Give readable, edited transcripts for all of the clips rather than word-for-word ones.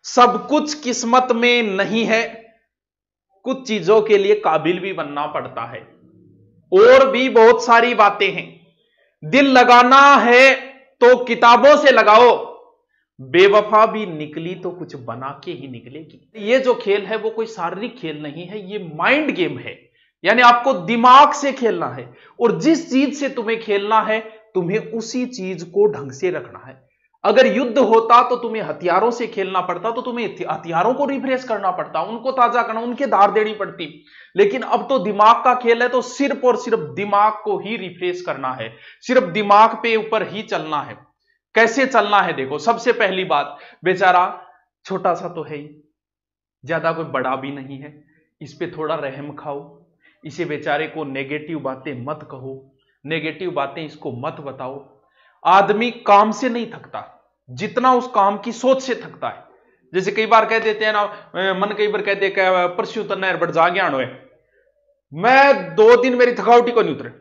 सब कुछ किस्मत में नहीं है, कुछ चीजों के लिए काबिल भी बनना पड़ता है। और भी बहुत सारी बातें हैं। दिल लगाना है तो किताबों से लगाओ, बेवफा भी निकली तो कुछ बना के ही निकलेगी। ये जो खेल है वो कोई शारीरिक खेल नहीं है, ये माइंड गेम है। यानी आपको दिमाग से खेलना है, और जिस चीज से तुम्हें खेलना है तुम्हें उसी चीज को ढंग से रखना है। अगर युद्ध होता तो तुम्हें हथियारों से खेलना पड़ता, तो तुम्हें हथियारों को रिफ्रेश करना पड़ता, उनको ताजा करना, उनके धार देनी पड़ती। लेकिन अब तो दिमाग का खेल है, तो सिर्फ और सिर्फ दिमाग को ही रिफ्रेश करना है, सिर्फ दिमाग पे ऊपर ही चलना है। कैसे चलना है देखो, सबसे पहली बात, बेचारा छोटा सा तो है ही, ज्यादा कोई बड़ा भी नहीं है, इस पे थोड़ा रहम खाओ। इसे बेचारे को नेगेटिव बातें मत कहो, नेगेटिव बातें इसको मत बताओ। आदमी काम से नहीं थकता जितना उस काम की सोच से थकता है। जैसे कई बार कह देते हैं ना, मन कई बार कहते हैं परसों तो नहर बट जाके आनो है, मैं 2 दिन मेरी थकावटी को नहीं उतरे,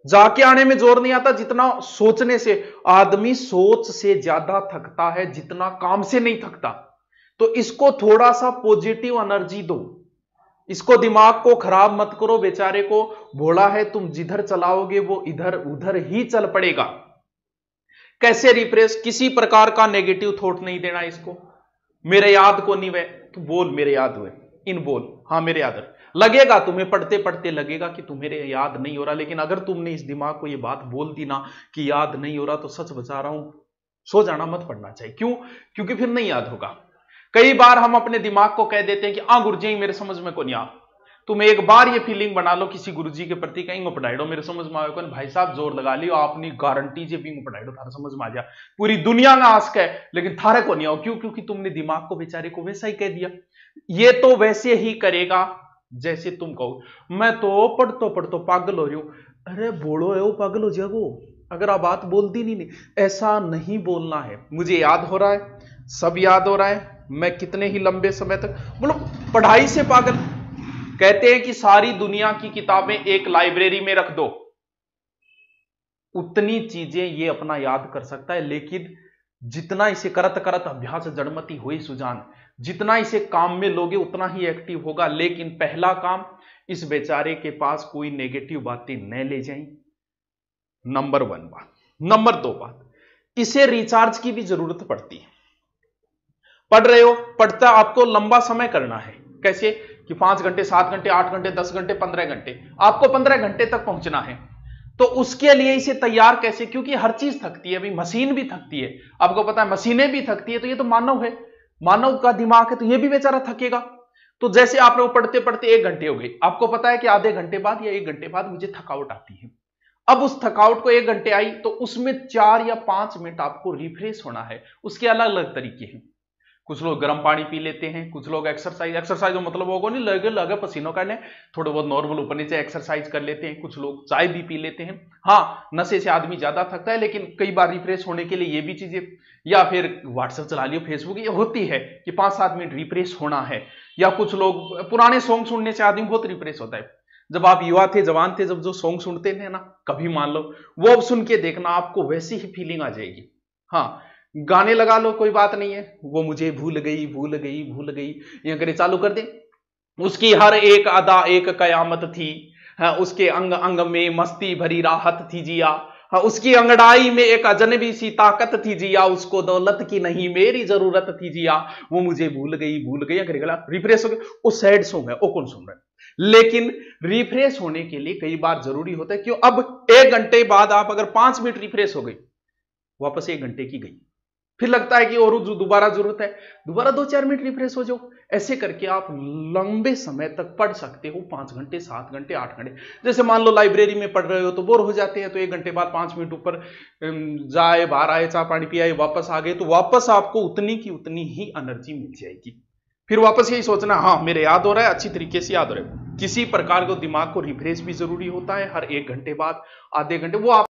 जाके आने में जोर नहीं आता जितना सोचने से। आदमी सोच से ज्यादा थकता है जितना काम से नहीं थकता। तो इसको थोड़ा सा पॉजिटिव एनर्जी दो, इसको दिमाग को खराब मत करो। बेचारे को भोला है, तुम जिधर चलाओगे वो इधर उधर ही चल पड़ेगा। कैसे रिफ्रेश, किसी प्रकार का नेगेटिव थॉट नहीं देना इसको। मेरे याद को नहीं वे, तो बोल मेरे याद हुए, इन बोल हाँ मेरे याद है। लगेगा तुम्हें पढ़ते पढ़ते लगेगा कि तुम्हें याद नहीं हो रहा, लेकिन अगर तुमने इस दिमाग को ये बात बोल दी ना कि याद नहीं हो रहा, तो सच बता रहा हूं, सो जाना, मत पढ़ना चाहिए। क्यों? क्योंकि फिर नहीं याद होगा। कई बार हम अपने दिमाग को कह देते हैं कि हाँ गुरुजी मेरे समझ में को नहीं आ। तुम एक बार ये फीलिंग बना लो किसी गुरुजी के प्रति, कहीं पढ़ाई दो मेरे समझ में आए, भाई साहब जोर लगा लियो आपने गारंटी जे भी पढ़ाई दो थारा समझ में आ जा। पूरी दुनिया में आस्क है लेकिन थारे को नहीं आओ। क्यों? क्योंकि तुमने दिमाग को बेचारे को वैसा ही कह दिया। ये तो वैसे ही करेगा जैसे तुम कहो। मैं तो पढ़तो पागल हो रही हूं। अरे बोलो है वो पागल हो जाएगो अगर आप बात बोलती नहीं। ऐसा नहीं बोलना है। मुझे याद हो रहा है, सब याद हो रहा है, मैं कितने ही लंबे समय तक बोलो पढ़ाई से पागल। कहते हैं कि सारी दुनिया की किताबें एक लाइब्रेरी में रख दो, उतनी चीजें ये अपना याद कर सकता है। लेकिन जितना इसे करत करत अभ्यास जड़मति हुई सुजान, जितना इसे काम में लोगे उतना ही एक्टिव होगा। लेकिन पहला काम, इस बेचारे के पास कोई नेगेटिव बातें न ले जाएं, नंबर 1 बात। नंबर 2 बात, इसे रिचार्ज की भी जरूरत पड़ती है। पढ़ रहे हो, पढ़ता आपको लंबा समय करना है। कैसे? कि 5 घंटे 7 घंटे 8 घंटे 10 घंटे 15 घंटे, आपको 15 घंटे तक पहुंचना है। तो उसके लिए इसे तैयार कैसे? क्योंकि हर चीज थकती है, अभी मशीन भी थकती है, आपको पता है मशीनें भी थकती है। तो ये तो मानव है, मानव का दिमाग है, तो ये भी बेचारा थकेगा। तो जैसे आप लोग पढ़ते पढ़ते 1 घंटे हो गई, आपको पता है कि आधे घंटे बाद या 1 घंटे बाद मुझे थकावट आती है। अब उस थकावट को 1 घंटे आई तो उसमें 4 या 5 मिनट आपको रिफ्रेश होना है। उसके अलग अलग तरीके हैं। कुछ लोग गर्म पानी पी लेते हैं, कुछ लोग एक्सरसाइज मतलब होगा नहीं, लगे लगे पसीनों करने, थोड़े बहुत नॉर्मल ऊपर नीचे एक्सरसाइज कर लेते हैं। कुछ लोग चाय भी पी लेते हैं। हाँ, नशे से आदमी ज्यादा थकता है, लेकिन कई बार रिफ्रेश होने के लिए ये भी चीजें, या फिर व्हाट्सएप चला लियो, फेसबुक, ये होती है कि 5-7 मिनट रिफ्रेश होना है। या कुछ लोग पुराने सॉन्ग सुनने से आदमी बहुत रिफ्रेश होता है। जब आप युवा थे, जवान थे, जब जो सॉन्ग सुनते थे ना, कभी मान लो वो अब सुन के देखना, आपको वैसी ही फीलिंग आ जाएगी। हाँ, गाने लगा लो, कोई बात नहीं है, वो मुझे भूल गई भूल गई भूल गई, ये करे चालू कर दे, उसकी हर एक अदा एक कयामत थी। हाँ, उसके अंग अंग में मस्ती भरी राहत थी जिया। हाँ, उसकी अंगड़ाई में एक अजनबी सी ताकत थी जिया। उसको दौलत की नहीं मेरी जरूरत थी जिया। वो मुझे भूल गई अगर गला रिफ्रेश हो गया। वो सैड सॉन्ग है, वो कौन सुन रहा है? लेकिन रिफ्रेश होने के लिए कई बार जरूरी होता है। क्यों? अब 1 घंटे बाद आप अगर 5 मिनट रिफ्रेश हो गई, वापस 1 घंटे की गई, फिर लगता है कि और दोबारा जरूरत है, दोबारा 2-4 मिनट रिफ्रेश हो जाओ। ऐसे करके आप लंबे समय तक पढ़ सकते हो, 5 घंटे 7 घंटे 8 घंटे। जैसे मान लो लाइब्रेरी में पढ़ रहे हो तो बोर हो जाते हैं, तो 1 घंटे बाद 5 मिनट ऊपर जाए, बाहर आए, चाय पानी पियाए, वापस आ गए, तो वापस आपको उतनी की उतनी ही एनर्जी मिल जाएगी। फिर वापस यही सोचना, हाँ मेरे याद हो रहा है, अच्छी तरीके से याद हो रहा है। किसी प्रकार को दिमाग को रिफ्रेश भी जरूरी होता है, हर 1 घंटे बाद, आधे घंटे, वो आप